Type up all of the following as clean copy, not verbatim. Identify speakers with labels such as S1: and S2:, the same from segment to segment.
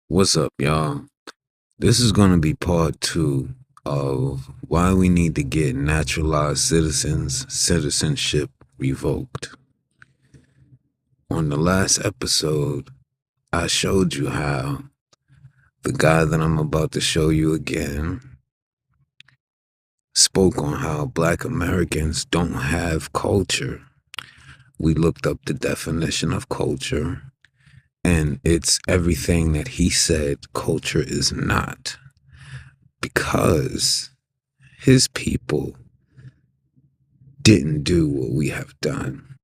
S1: What's up, y'all? This is going to be part two of why we need to get naturalized citizenship revoked. On the last episode, I showed you how the guy that I'm about to show you again spoke on how Black Americans don't have culture. We looked up the definition of culture, and it's everything that he said culture is not. Because his people didn't do what we have done.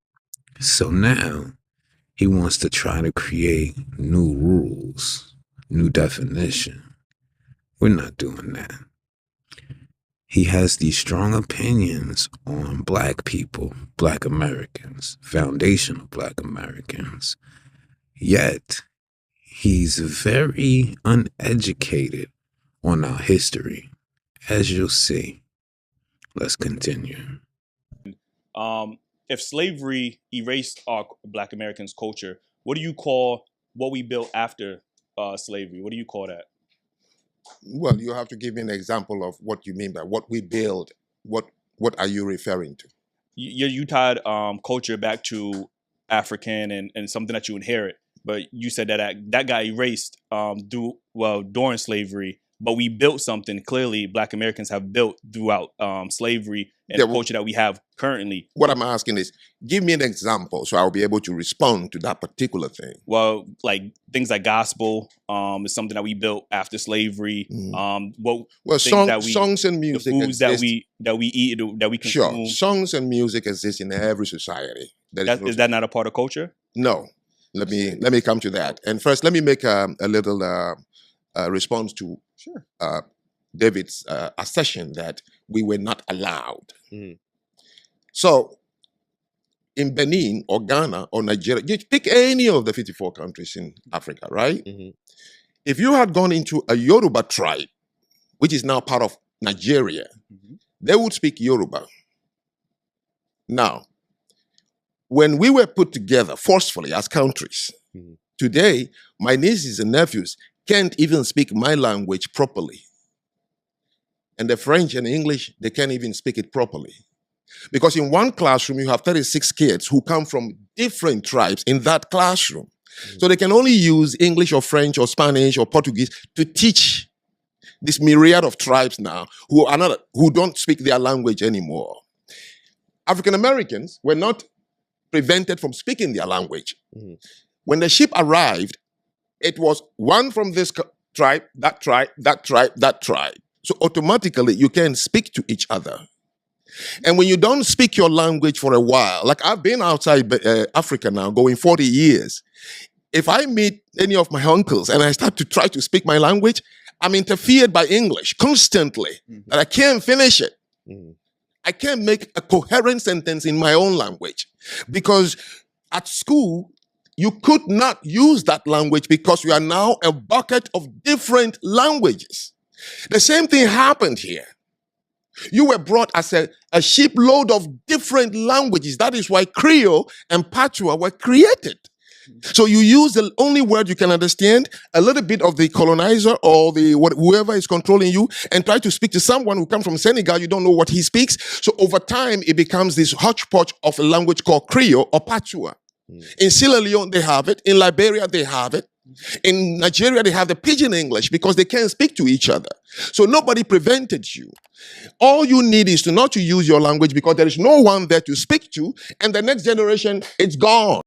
S1: So now he wants to try to create new rules, new definition. We're not doing that. He has these strong opinions on Black people, Black Americans, foundational Black Americans. Yet he's very uneducated on our history, as you'll see. Let's continue.
S2: If slavery erased our Black Americans' culture, what do you call what we built after slavery? What do you call that?
S3: Well, you have to give me an example of what you mean by what we build. What are you referring to?
S2: You tied culture back to African and something that you inherit, but you said that got erased during slavery. But we built something. Clearly, Black Americans have built throughout slavery and
S3: Yeah,
S2: the culture that we have currently.
S3: What I'm asking is, give me an example so I'll be able to respond to that particular thing.
S2: Well, like things like gospel is something that we built after slavery.
S3: Well,
S2: Things
S3: songs and
S2: the
S3: music
S2: foods that
S3: exist.
S2: we eat, that we
S3: Sure,
S2: consume.
S3: songs and music exist in every society.
S2: Is that not a part of culture?
S3: No. Let me come to that. And first, let me make a little response to David's assertion that we were not allowed. So, in Benin or Ghana or Nigeria, you pick any of the 54 countries in Africa, right? If you had gone into a Yoruba tribe, which is now part of Nigeria, they would speak Yoruba. Now, when we were put together forcefully as countries, today, my nieces and nephews can't even speak my language properly. And the French and English, they can't even speak it properly. Because in one classroom, you have 36 kids who come from different tribes in that classroom. So they can only use English or French or Spanish or Portuguese to teach this myriad of tribes now who don't speak their language anymore. African Americans were not prevented from speaking their language. When the ship arrived, it was one from this tribe, that tribe, that tribe, that tribe. So automatically you can speak to each other. And when you don't speak your language for a while, like I've been outside Africa now, going 40 years. If I meet any of my uncles and I start to try to speak my language, I'm interfered by English constantly, and I can't finish it. I can't make a coherent sentence in my own language because at school, you could not use that language because you are now a bucket of different languages. The same thing happened here. You were brought as a shipload of different languages. That is why Creole and Patois were created. So you use the only word you can understand, a little bit of the colonizer or whoever is controlling you, and try to speak to someone who comes from Senegal. You don't know what he speaks. So over time, it becomes this hodgepodge of a language called Creole or Patois. In Sierra Leone, they have it. In Liberia, they have it. In Nigeria, they have the pidgin English because they can't speak to each other. So nobody prevented you. All you need is not to use your language because there is no one there to speak to, and the next generation, it's gone.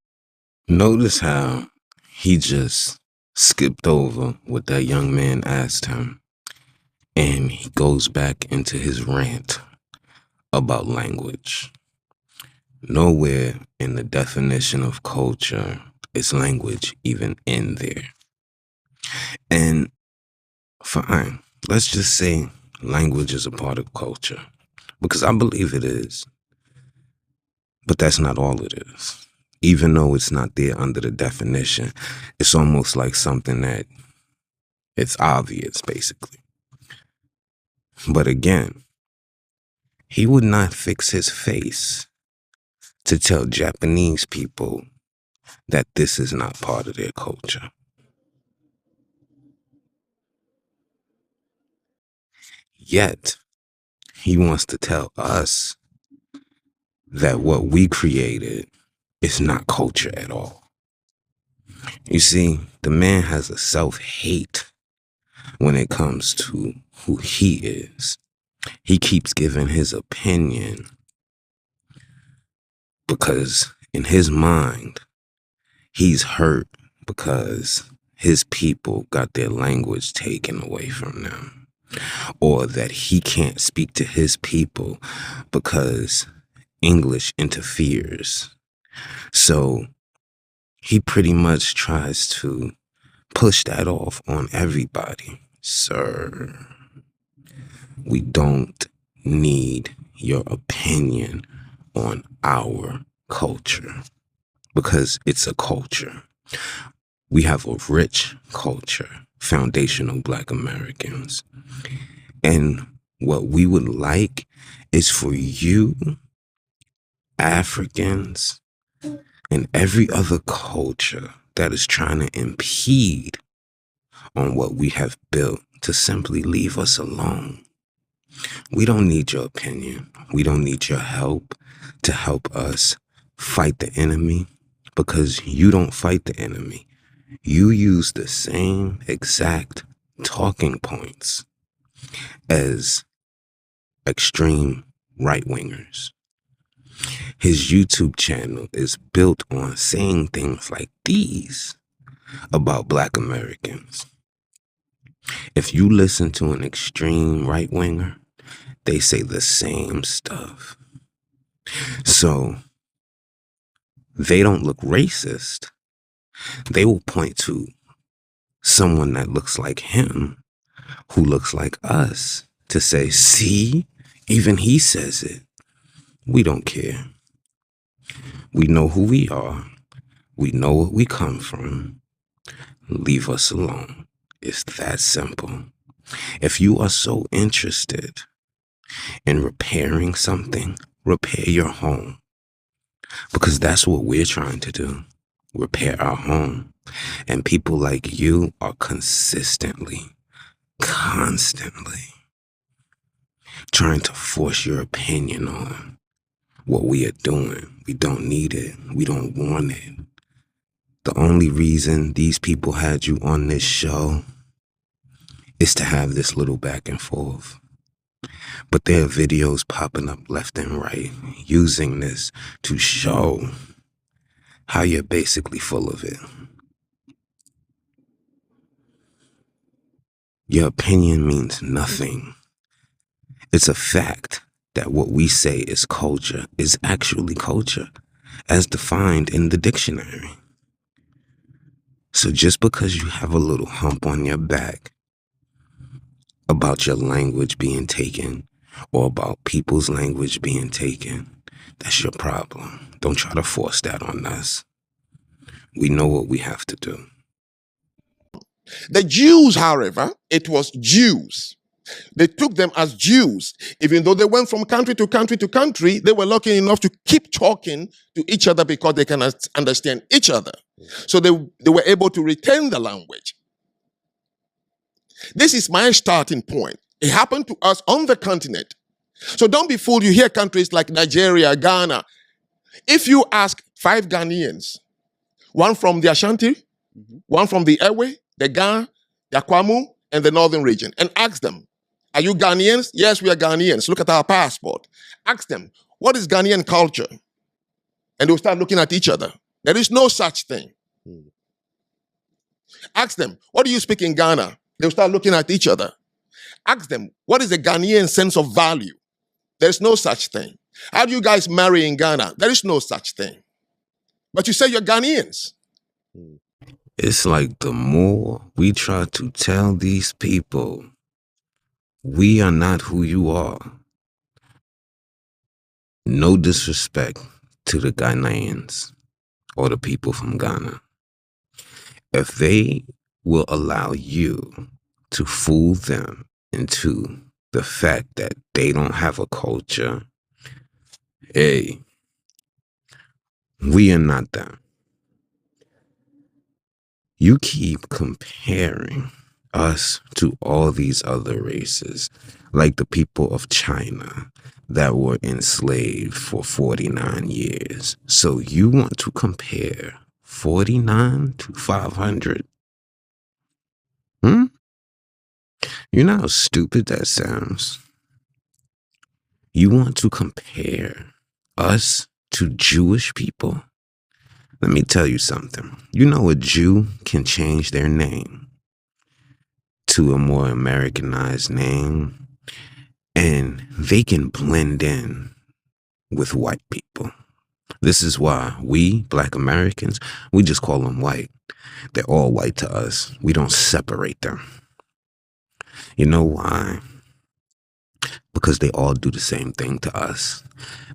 S1: Notice how he just skipped over what that young man asked him, and he goes back into his rant about language. Nowhere in the definition of culture is language even in there. And fine, let's just say language is a part of culture, because I believe it is. But that's not all it is. Even though it's not there under the definition, it's almost like something that it's obvious, basically. But again, he would not fix his face to tell Japanese people that this is not part of their culture. Yet, he wants to tell us that what we created is not culture at all. You see, the man has a self-hate when it comes to who he is. He keeps giving his opinion because in his mind, he's hurt because his people got their language taken away from them, or that he can't speak to his people because English interferes. So he pretty much tries to push that off on everybody. Sir, we don't need your opinion on our culture because it's a culture. We have a rich culture, foundational Black Americans. And what we would like is for you, Africans, and every other culture that is trying to impede on what we have built to simply leave us alone. We don't need your opinion. We don't need your help to help us fight the enemy, because you don't fight the enemy. You use the same exact talking points as extreme right-wingers. His YouTube channel is built on saying things like these about Black Americans. If you listen to an extreme right-winger, they say the same stuff. So they don't look racist. They will point to someone that looks like him, who looks like us, to say, see, even he says it. We don't care. We know who we are. We know what we come from. Leave us alone. It's that simple. If you are so interested in repairing something, repair your home. Because that's what we're trying to do. Repair our home. And people like you are constantly trying to force your opinion on what we are doing. We don't need it. We don't want it. The only reason these people had you on this show is to have this little back and forth. But there are videos popping up left and right using this to show how you're basically full of it. Your opinion means nothing. It's a fact that what we say is culture is actually culture, as defined in the dictionary. So just because you have a little hump on your back about your language being taken, or about people's language being taken, that's your problem. Don't try to force that on us. We know what we have to do.
S3: The Jews, however, it was Jews. They took them as Jews. Even though they went from country to country to country, they were lucky enough to keep talking to each other because they can understand each other. So they were able to retain the language. This is my starting point. It happened to us on the continent. So don't be fooled. You hear countries like Nigeria, Ghana. If you ask 5 Ghanaians, one from the Ashanti, one from the Ewe, the Ga, the Akwamu, and the northern region, and ask them, are you Ghanaians? Yes, we are Ghanaians. Look at our passport. Ask them, what is Ghanaian culture? And they'll start looking at each other. There is no such thing. Ask them, what do you speak in Ghana? They'll start looking at each other. Ask them, what is the Ghanaian sense of value? There's no such thing. How do you guys marry in Ghana? There is no such thing. But you say you're Ghanaians.
S1: It's like the more we try to tell these people, we are not who you are. No disrespect to the Ghanaians or the people from Ghana. If they will allow you to fool them into the fact that they don't have a culture, hey, we are not them. You keep comparing us to all these other races, like the people of China that were enslaved for 49 years. So you want to compare 49 to 500? Hmm? You know how stupid that sounds? You want to compare us to Jewish people? Let me tell you something. You know a Jew can change their name to a more Americanized name, and they can blend in with white people. This is why we, Black Americans, we just call them white. They're all white to us. We don't separate them. You know why? Because they all do the same thing to us.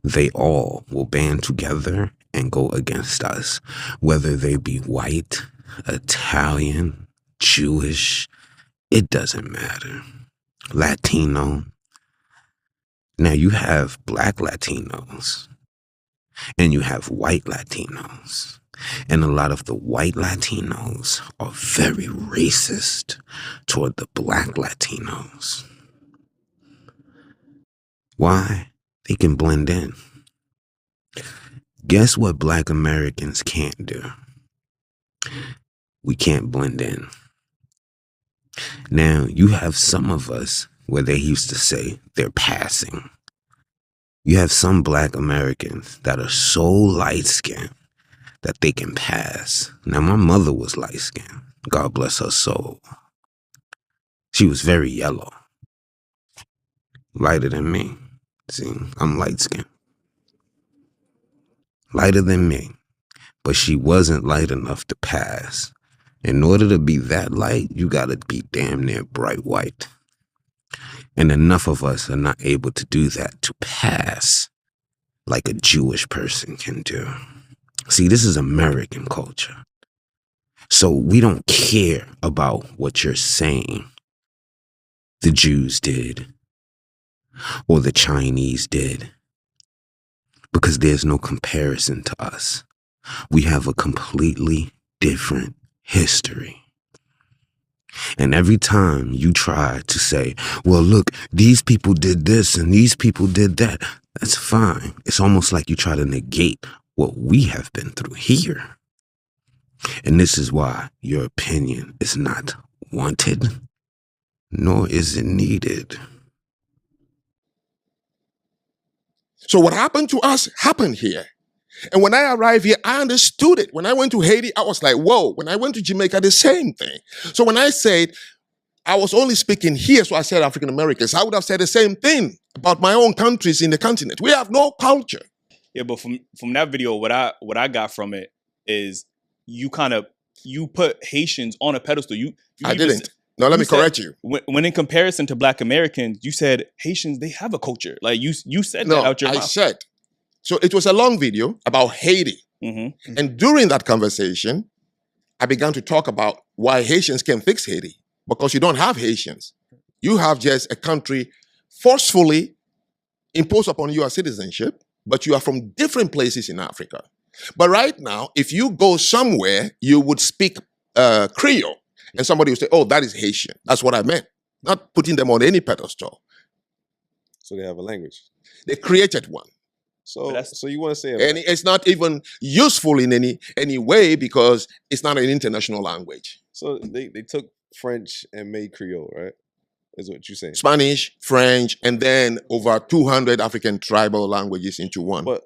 S1: They all will band together and go against us, whether they be white, Italian, Jewish, it doesn't matter. Latino. Now you have Black Latinos and you have white Latinos. And a lot of the white Latinos are very racist toward the Black Latinos. Why? They can blend in. Guess what Black Americans can't do? We can't blend in. Now, you have some of us where they used to say they're passing. You have some Black Americans that are so light-skinned that they can pass. Now, my mother was light-skinned. God bless her soul. She was very yellow. Lighter than me. See, I'm light-skinned. Lighter than me. But she wasn't light enough to pass. In order to be that light, you gotta be damn near bright white. And enough of us are not able to do that to pass like a Jewish person can do. See, this is American culture. So we don't care about what you're saying the Jews did or the Chinese did, because there's no comparison to us. We have a completely different history. And every time you try to say, well, look, these people did this and these people did that, that's fine. It's almost like you try to negate what we have been through here. And this is why your opinion is not wanted, nor is it needed.
S3: So what happened to us happened here. And when I arrived here, I understood it. When I went to Haiti, I was like, whoa. When I went to Jamaica, the same thing. So when I said, I was only speaking here, so I said African Americans, I would have said the same thing about my own countries in the continent. We have no culture.
S2: Yeah, but from that video, what I got from it is you put Haitians on a pedestal.
S3: I didn't. Now let me correct you.
S2: When in comparison to Black Americans, you said Haitians, they have a culture. Like you said that out your mouth. I
S3: said. So it was a long video about Haiti. Mm-hmm. And during that conversation, I began to talk about why Haitians can fix Haiti. Because you don't have Haitians. You have just a country forcefully imposed upon you a citizenship, but you are from different places in Africa. But right now, if you go somewhere, you would speak Creole. And somebody would say, oh, that is Haitian. That's what I meant. Not putting them on any pedestal.
S4: So they have a language.
S3: They created one.
S4: So you want to say,
S3: and it's not even useful in any way because it's not an international language.
S4: So they took French and made Creole, right? Is what you're saying.
S3: Spanish, French, and then over 200 African tribal languages into one.
S4: But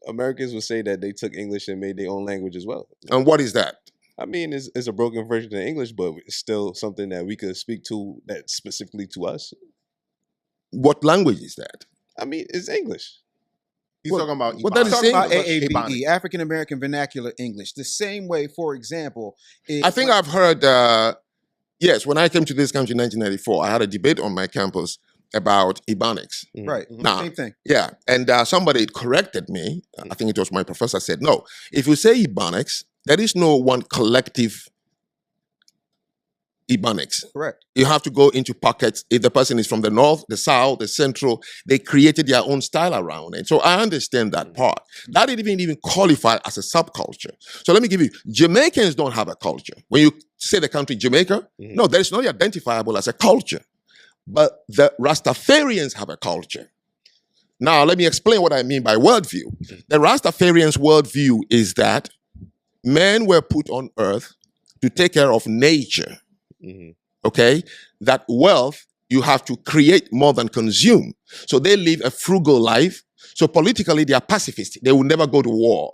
S4: Americans would say that they took English and made their own language as well.
S3: And what is that?
S4: I mean, it's a broken version of English, but it's still something that we could speak to that's specifically to us.
S3: What language is that?
S4: I mean, it's English.
S5: He's talking about
S3: what that is
S5: talking about AAVE, African American Vernacular English. The same way, for example,
S3: I think I've heard. Yes, when I came to this country in 1994, I had a debate on my campus about Ebonics.
S5: Mm-hmm. Right,
S3: now,
S5: same thing.
S3: Yeah, and somebody corrected me. I think it was my professor said, no, if you say Ebonics, there is no one collective Ebonics.
S5: Correct.
S3: You have to go into pockets. If the person is from the north, the south, the central, they created their own style around it. So I understand that part. That didn't even qualify as a subculture. So let me give you, Jamaicans don't have a culture. When you say the country Jamaica. No, that is not identifiable as a culture. But the Rastafarians have a culture. Now, let me explain what I mean by worldview. The Rastafarians' worldview is that men were put on earth to take care of nature. Okay? That wealth, you have to create more than consume. So they live a frugal life. So politically, they are pacifists. They will never go to war.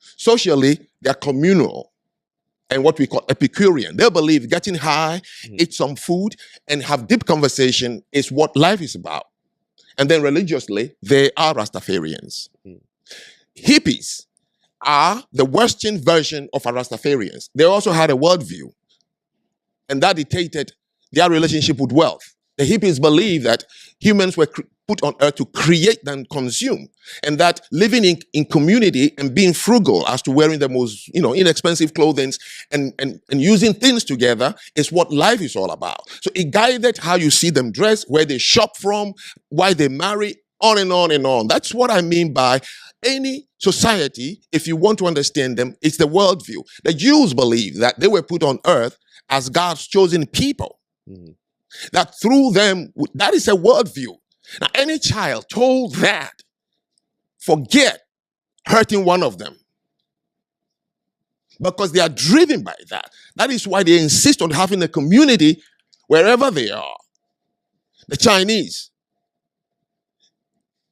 S3: Socially, they are communal and what we call Epicurean. They believe getting high, eat some food, and have deep conversation is what life is about. And then religiously, they are Rastafarians. Hippies are the Western version of a Rastafarians. They also had a worldview, and that dictated their relationship with wealth. The hippies believe that humans were put on earth to create and consume, and that living in community and being frugal as to wearing the most inexpensive clothing and using things together is what life is all about. So it guided how you see them dress, where they shop from, why they marry, on and on and on. That's what I mean by any society, if you want to understand them, it's the worldview. The Jews believe that they were put on earth as God's chosen people. That through them, that is a worldview. Now, any child told that, forget hurting one of them. Because they are driven by that. That is why they insist on having a community wherever they are. The Chinese,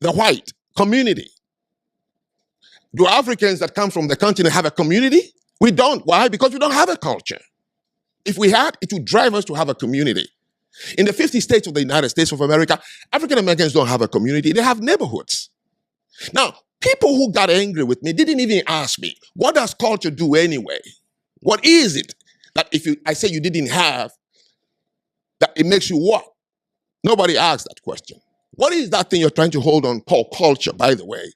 S3: the white community. Do Africans that come from the continent have a community? We don't. Why? Because we don't have a culture. If we had, it would drive us to have a community. In the 50 states of the United States of America, African Americans don't have a community. They have neighborhoods. Now, people who got angry with me didn't even ask me, what does culture do anyway? What is it that I say you didn't have, that it makes you what? Nobody asked that question. What is that thing you're trying to hold on called culture, by the way?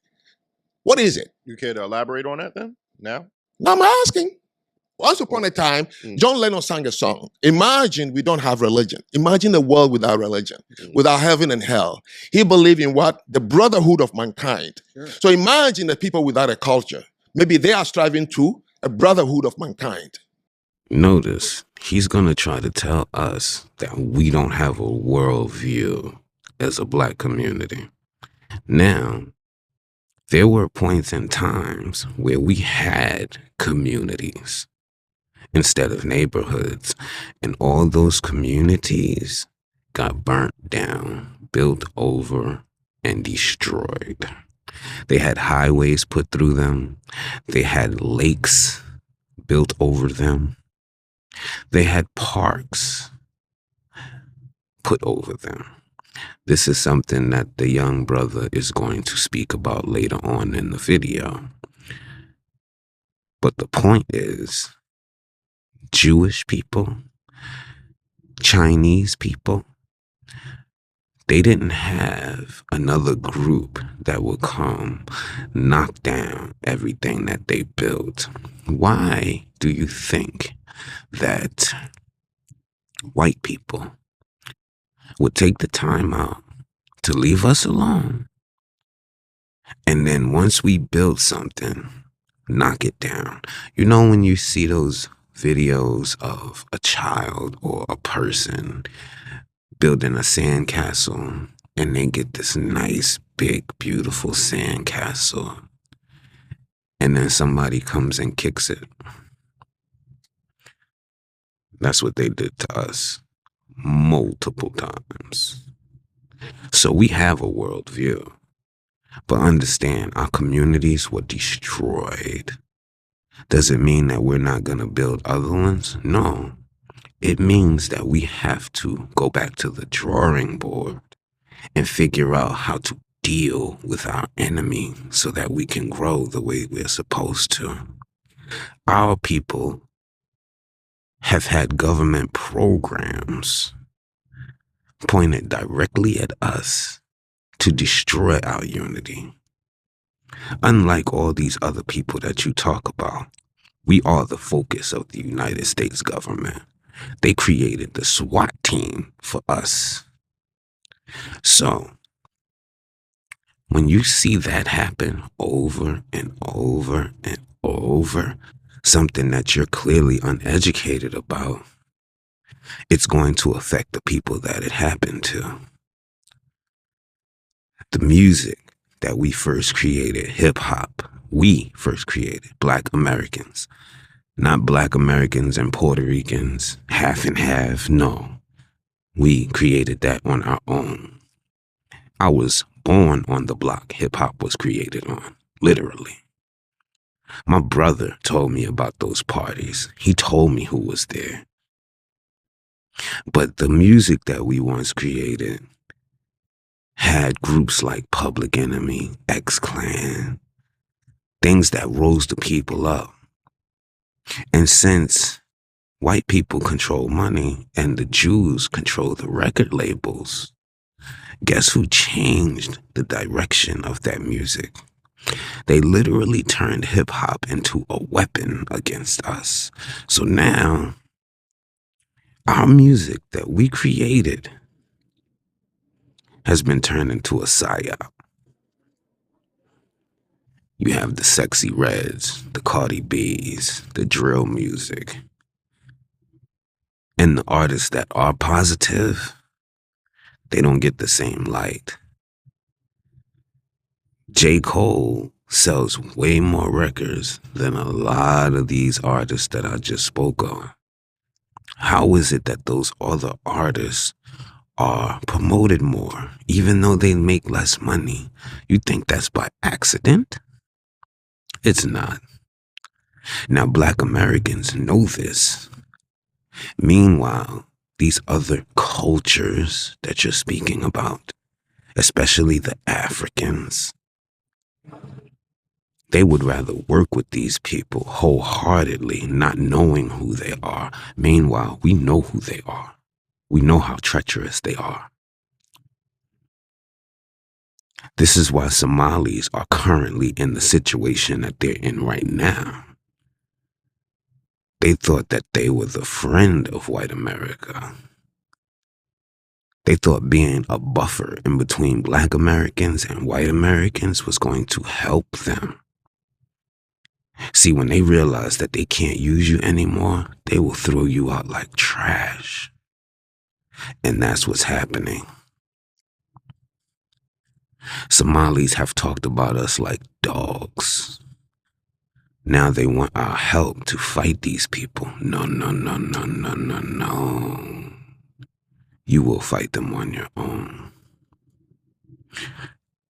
S3: What is it?
S6: You care to elaborate on that then? Now?
S3: Now I'm asking. Once upon a time, John Lennon sang a song. Imagine we don't have religion. Imagine a world without religion, without heaven and hell. He believed in what? The brotherhood of mankind. Sure. So imagine the people without a culture. Maybe they are striving to a brotherhood of mankind.
S1: Notice, he's going to try to tell us that we don't have a worldview as a black community. Now, there were points in times where we had communities instead of neighborhoods, and all those communities got burnt down, built over, and destroyed. They had highways put through them. They had lakes built over them. They had parks put over them. This is something that the young brother is going to speak about later on in the video. But the point is, Jewish people, Chinese people, they didn't have another group that would come knock down everything that they built. Why do you think that white people would take the time out to leave us alone, and then once we build something, knock it down? You know, when you see those videos of a child or a person building a sandcastle, and they get this nice, big, beautiful sandcastle, and then somebody comes and kicks it. That's what they did to us multiple times. So we have a worldview, but understand our communities were destroyed. Does it mean that we're not going to build other ones? No. It means that we have to go back to the drawing board and figure out how to deal with our enemy so that we can grow the way we're supposed to. Our people have had government programs pointed directly at us to destroy our unity. Unlike all these other people that you talk about, we are the focus of the United States government. They created the SWAT team for us. So, when you see that happen over and over and over, something that you're clearly uneducated about, it's going to affect the people that it happened to. The music that we first created, hip hop, we first created, Black Americans, not Black Americans and Puerto Ricans, half and half, no. We created that on our own. I was born on the block hip hop was created on, literally. My brother told me about those parties. He told me who was there. But the music that we once created had groups like Public Enemy, X-Clan, things that rose the people up. And since white people control money and the Jews control the record labels, guess who changed the direction of that music? They literally turned hip-hop into a weapon against us. So now, our music that we created has been turned into a psyop. You have the Sexy Reds, the Cardi B's, the drill music. And the artists that are positive, they don't get the same light. J. Cole sells way more records than a lot of these artists that I just spoke on. How is it that those other artists are promoted more, even though they make less money? You think that's by accident? It's not. Now, Black Americans know this. Meanwhile, these other cultures that you're speaking about, especially the Africans, they would rather work with these people wholeheartedly, not knowing who they are. Meanwhile, we know who they are. We know how treacherous they are. This is why Somalis are currently in the situation that they're in right now. They thought that they were the friend of white America. They thought being a buffer in between Black Americans and white Americans was going to help them. See, when they realize that they can't use you anymore, they will throw you out like trash. And that's what's happening. Somalis have talked about us like dogs. Now they want our help to fight these people. No, no, no, no, no, no, no. You will fight them on your own.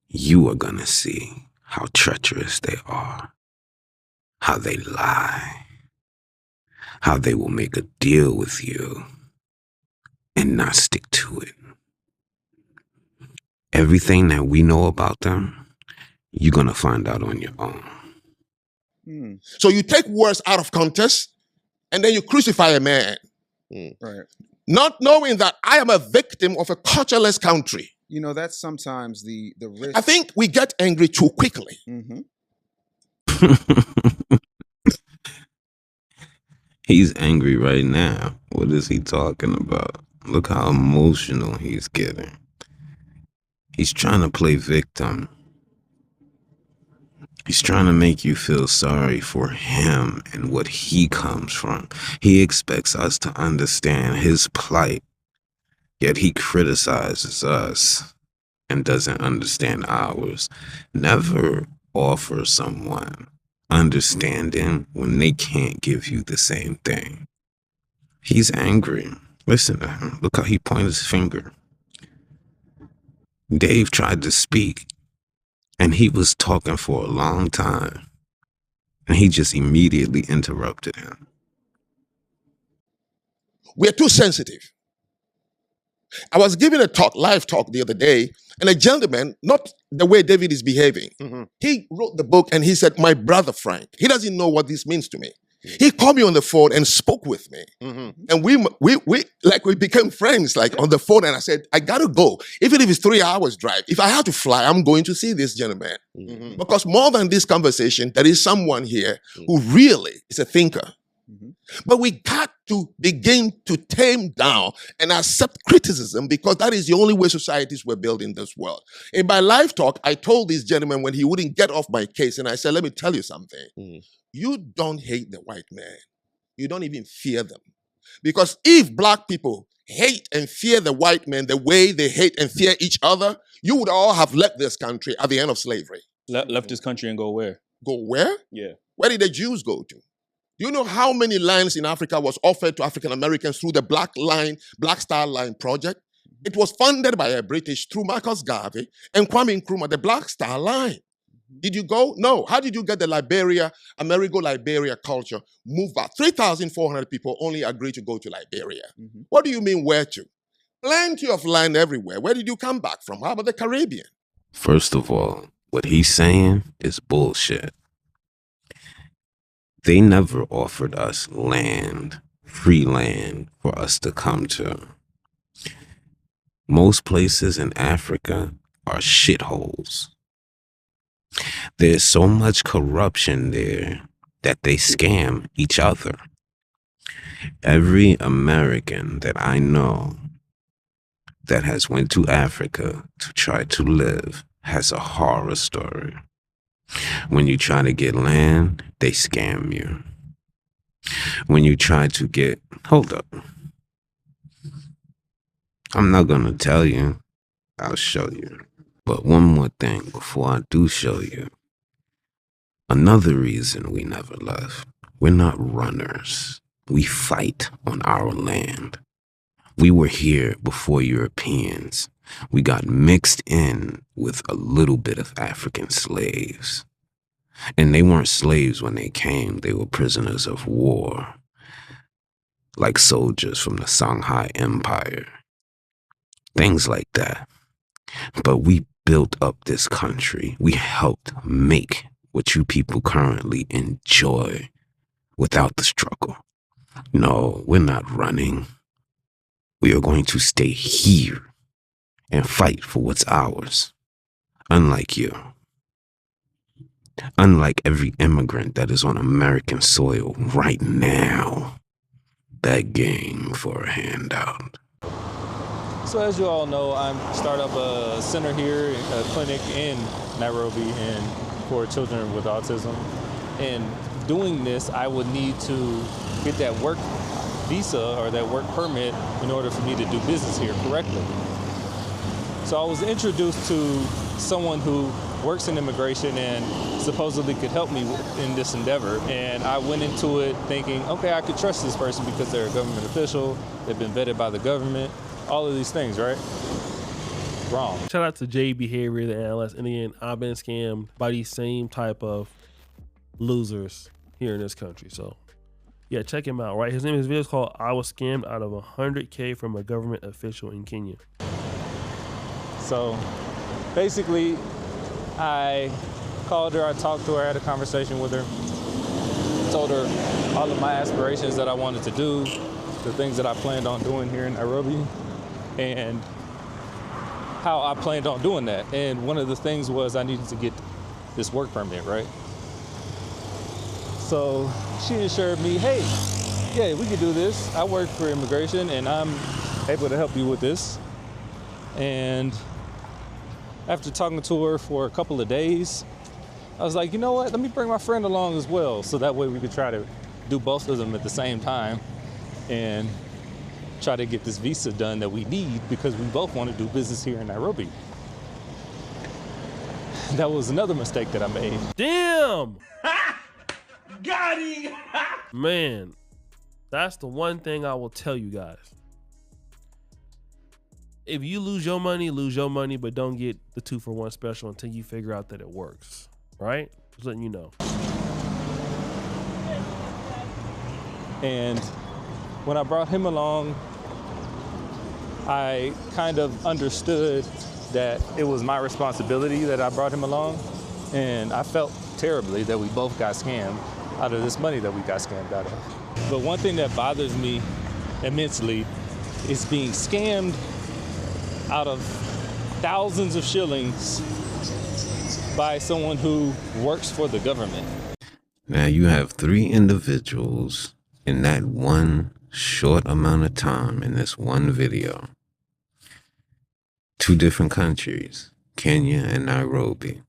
S1: You are gonna see how treacherous they are, how they lie, how they will make a deal with you and not stick to it. Everything that we know about them, you're gonna find out on your own.
S3: So you take words out of context and then you crucify a man.
S5: Right.
S3: Not knowing that I am a victim of a cultureless country.
S5: You know, that's sometimes the risk.
S3: I think we get angry too quickly.
S5: Mm-hmm.
S1: He's angry right now. What is he talking about? Look how emotional he's getting. He's trying to play victim. He's trying to make you feel sorry for him and what he comes from. He expects us to understand his plight, yet he criticizes us and doesn't understand ours. Never offer someone understanding when they can't give you the same thing. He's angry. Listen to him. Look how he points his finger. Dave tried to speak, and he was talking for a long time, and he just immediately interrupted him.
S3: We're too sensitive. I was giving a talk, live talk the other day, and a gentleman, not the way David is behaving, he wrote the book and he said, my brother Frank, he doesn't know what this means to me. He called me on the phone and spoke with me. And we became friends like on the phone, and I said, I gotta go. Even if it's 3 hours drive, if I have to fly, I'm going to see this gentleman. Because more than this conversation, there is someone here who really is a thinker. But we got to begin to tame down and accept criticism, because that is the only way societies were built in this world. In my live talk, I told this gentleman when he wouldn't get off my case, and I said, let me tell you something. You don't hate the white man. You don't even fear them. Because if black people hate and fear the white man the way they hate and fear each other, you would all have left this country at the end of slavery.
S2: Left this country and go where?
S3: Go where?
S2: Yeah.
S3: Where did the Jews go to? Do you know how many lands in Africa was offered to African Americans through the Black Star Line project? It was funded by a British through Marcus Garvey and Kwame Nkrumah, the Black Star Line. Did you go? No. How did you get the Amerigo-Liberia culture moved back? 3,400 people only agreed to go to Liberia. What do you mean where to? Plenty of land everywhere. Where did you come back from? How about the Caribbean?
S1: First of all, what he's saying is bullshit. They never offered us land, free land, for us to come to. Most places in Africa are shitholes. There's so much corruption there that they scam each other. Every American that I know that has went to Africa to try to live has a horror story. When you try to get land, they scam you. When you try to get, hold up. I'm not gonna tell you, I'll show you. But one more thing before I do show you. Another reason we never left. We're not runners. We fight on our land. We were here before Europeans. We got mixed in with a little bit of African slaves. And they weren't slaves when they came. They were prisoners of war, like soldiers from the Songhai Empire. Things like that. But we built up this country. We helped make what you people currently enjoy without the struggle. No, we're not running. We are going to stay here and fight for what's ours. Unlike you. Unlike every immigrant that is on American soil right now, begging for a handout.
S7: So as you all know, I'm start up a center here, a clinic in Nairobi and for children with autism. And doing this, I would need to get that work visa or that work permit in order for me to do business here correctly. So I was introduced to someone who works in immigration and supposedly could help me in this endeavor. And I went into it thinking, okay, I could trust this person because they're a government official, they've been vetted by the government, all of these things, right? Wrong.
S8: Shout out to Jay Behavior, the analyst. And again, I've been scammed by these same type of losers here in this country. So yeah, check him out, right? His video is called I Was Scammed Out of $100K from a Government Official in Kenya.
S7: So basically, I called her, I talked to her, I had a conversation with her, told her all of my aspirations that I wanted to do, the things that I planned on doing here in Nairobi, and how I planned on doing that. And one of the things was I needed to get this work permit, right? So she assured me, hey, yeah, we can do this. I work for immigration and I'm able to help you with this. And after talking to her for a couple of days, I was like, you know what, let me bring my friend along as well. So that way we could try to do both of them at the same time and try to get this visa done that we need because we both want to do business here in Nairobi. That was another mistake that I made.
S8: Damn! Got him! Man, that's the one thing I will tell you guys. If you lose your money, but don't get the 2-for-1 special until you figure out that it works, right? Just letting you know.
S7: And when I brought him along, I kind of understood that it was my responsibility that I brought him along. And I felt terribly that we both got scammed out of this money that we got scammed out of. But one thing that bothers me immensely is being scammed out of thousands of shillings by someone who works for the government.
S1: Now you have 3 individuals in that one short amount of time in this one video. 2 different countries, Kenya and Nairobi.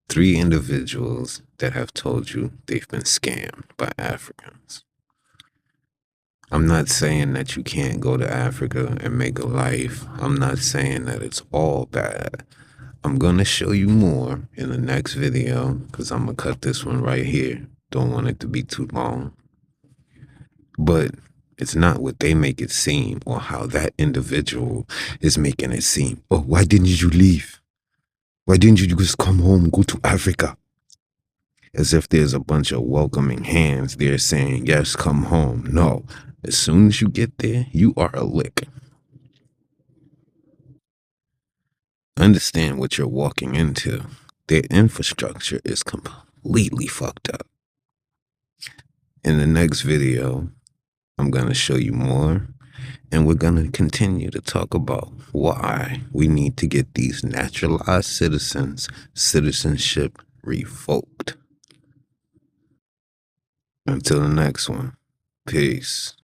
S1: 3 individuals that have told you they've been scammed by Africans. I'm not saying that you can't go to Africa and make a life. I'm not saying that it's all bad. I'm gonna show you more in the next video because I'm gonna cut this one right here. Don't want it to be too long. But it's not what they make it seem or how that individual is making it seem. Oh, why didn't you leave? Why didn't you just come home, go to Africa? As if there's a bunch of welcoming hands there saying, yes, come home. No, as soon as you get there, you are a lick. Understand what you're walking into. Their infrastructure is completely fucked up. In the next video, I'm going to show you more, and we're going to continue to talk about why we need to get these naturalized citizens' citizenship revoked. Until the next one, peace.